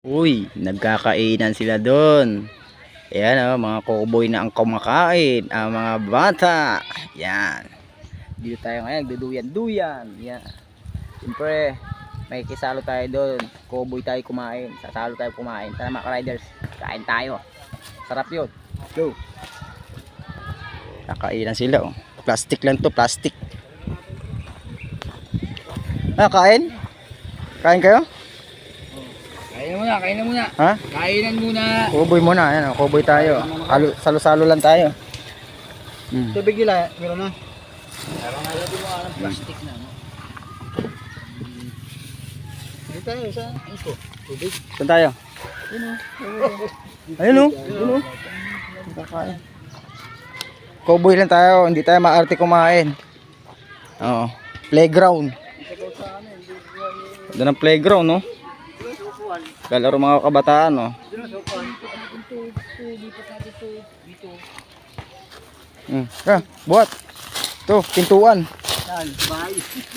Uy, nagkakainan sila doon. Ayan mga cowboy na ang kumakain, ang mga bata. Yan. Dito tayo ngayon, duduyan-duyan. Yan. Siyempre, may kisalo tayo doon. Cowboy tayo kumain. Sasalo tayo kumain. Tara mga riders, kain tayo. Sarap yun. Go. Kakainan sila. Oh. Plastic lang to, plastic. Kain? Kain kayo? Kainan muna. Ha? Kainan muna. Cowboy muna, ayan, cowboy tayo. Salo-salo lang tayo. Tubig nila, meron na. Meron na din mga plastic na. No? Dito tayo sa ito. Tubig. Saan tayo? Ayun o. Kakain. Cowboy lang tayo, hindi tayo maarte kumain. Oo. Playground. Doon ang playground, no? Kalaro mga kabataan, no? Buhat. Ito, pintuan.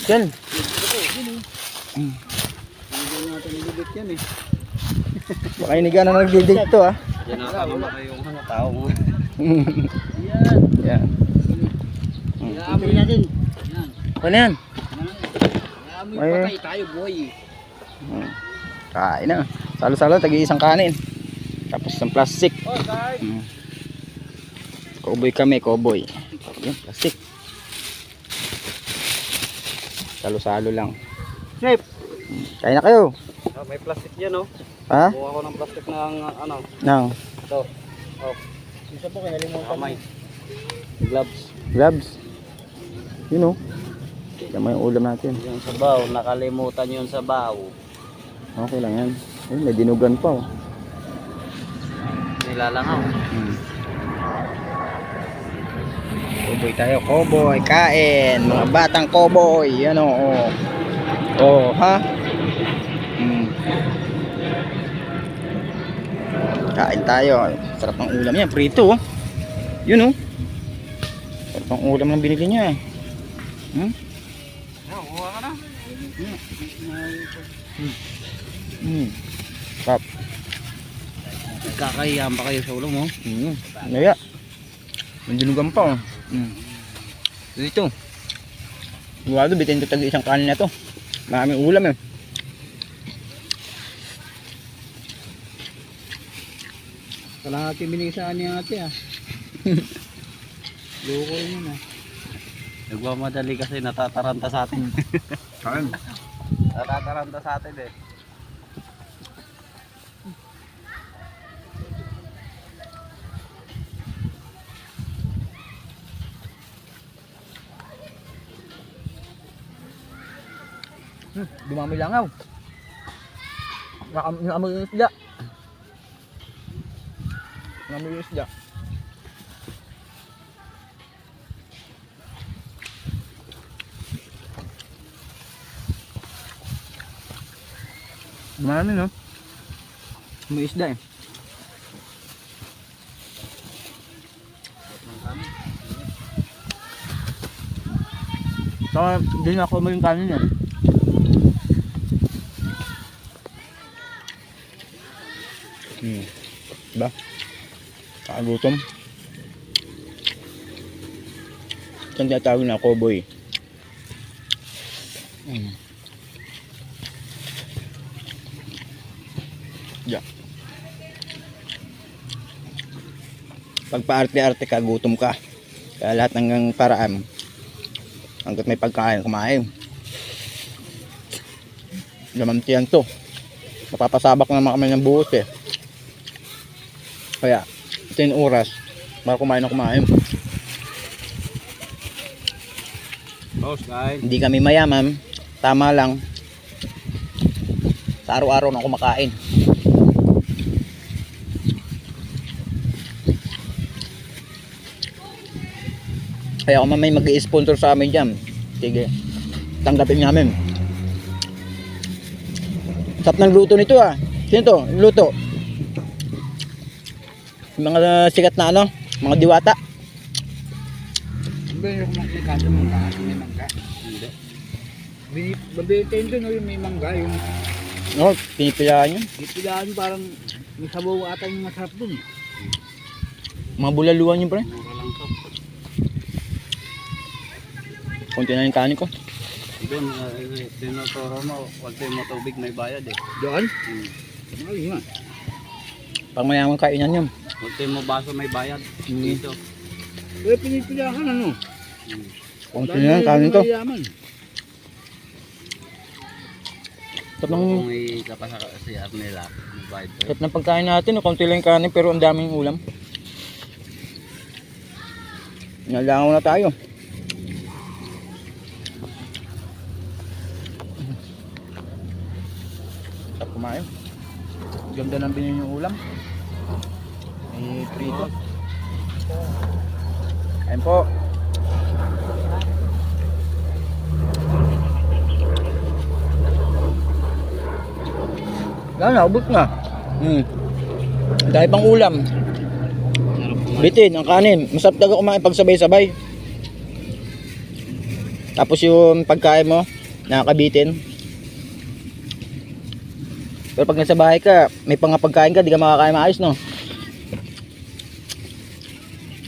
Yan. Baka iniga na nagdidig to, ha? Yan ang tama kayong tao mo. Yan. Inaamoy natin. Yan. Ano yan? Inaamoy patay tayo, boy. Kain na. Salo-salo, tagi-isang kanin. Tapos ng plastic. Oh, guys. Cowboy kami, cowboy. Yan, plastic. Salo-salo lang. Chef. Kain na kayo. May plastic yan, oh. Ha? Buha ko ng plastic ng ano. Nang. Ito. Oh. Isa po kinalimutan. Kamay. Gloves. Gloves. Yun o. Yan mo yung ulam natin. Yung sabaw, nakalimutan yung sabaw. Okay lang yan. Ay, may dinugan pa oh. Nilalangaw. Cowboy tayo, cowboy. Kain. Mga batang cowboy. Yan o. Oh, ha? Kain tayo. Sarap ng ulam yan. Prito oh. Yun oh. Sarap ng ulam ng binili niya eh. Kuha ka na. Sarap. Kakahiyan pa kayo sa ulo mo. Naya. May dinugan pa oh. Dito. Buwado, bitin ko tag isang kanin na to. Maraming ulam eh. Wala natin binisaan ni ate ah. Loko yun ah. Nagmamadali kasi natataranta sa atin. Kain. Natataranta sa atin eh. Dumami langaw. Naamoy yung isda. Naamoy yung isda. Dumami no? May isda eh. Saka din ako mo yung kanin eh. Diba? Kakagutom. Saan tinatawag na cowboy? Yeah. Pag paarte-arte ka, gutom ka. Kaya lahat ng paraan hanggat may pagkain, kumain. Lamantiyan to. Mapapasabak naman kami ng buhos eh. Kaya ito yung oras para kumain na kumain. Boss, kain. Hindi kami mayaman, tama lang. Sa araw-araw na kumakain. Kaya kung may mag-i-sponsor sa amin dyan, sige, tanggapin namin. Sarap ng luto nito ah. Sino to? Luto? Mga sikat na ano, mga diwata. Hindi yung kumakain mo may mangga. Hindi. Babete yun doon yung may mangga yung No, pinipilaan yun. Gipilaan parang may sabaw ata yung masarap dun. Mga bulaluan yun, pre. Mura lang to. Kunti na yung kanin ko. Doon, tinuturo mo, konti mo tubig may bayad eh. Doon? Ay, nga. Pang mayamang kainan yun. Konti mo baso may bayad. Hmm. Dito. Eh, pinipilahan ano? Kunti na yung kanin ko. Mayaman. Sarap ng, Kung ikapasa si nila, may bayad to. sarap ng pagkain natin. Kunti lang yung kanin pero ang daming ulam. Nalangaw na tayo. Sarap kumain. Ganda ng binili yung ulam. May prito. Ayun po. Yan, naubos na. Dahil pang ulam. Bitin, ang kanin. Masarap talaga kumain pag sabay-sabay. Tapos yung pagkain mo, nakakabitin. Pero pag nasa bahay ka, may pagkain ka, di ka makakain maayos, no?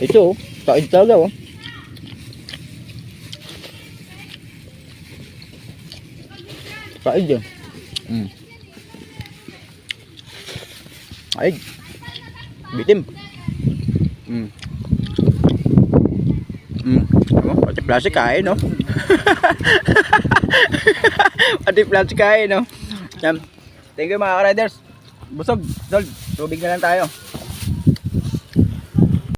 Ito, kain talaga, oh. Kain dyan. Ay, bitim. Pati plastic kain, no? Pati plastic kain, no? Yan. Thank you mga riders. Busog, Dol. Tubig na lang tayo.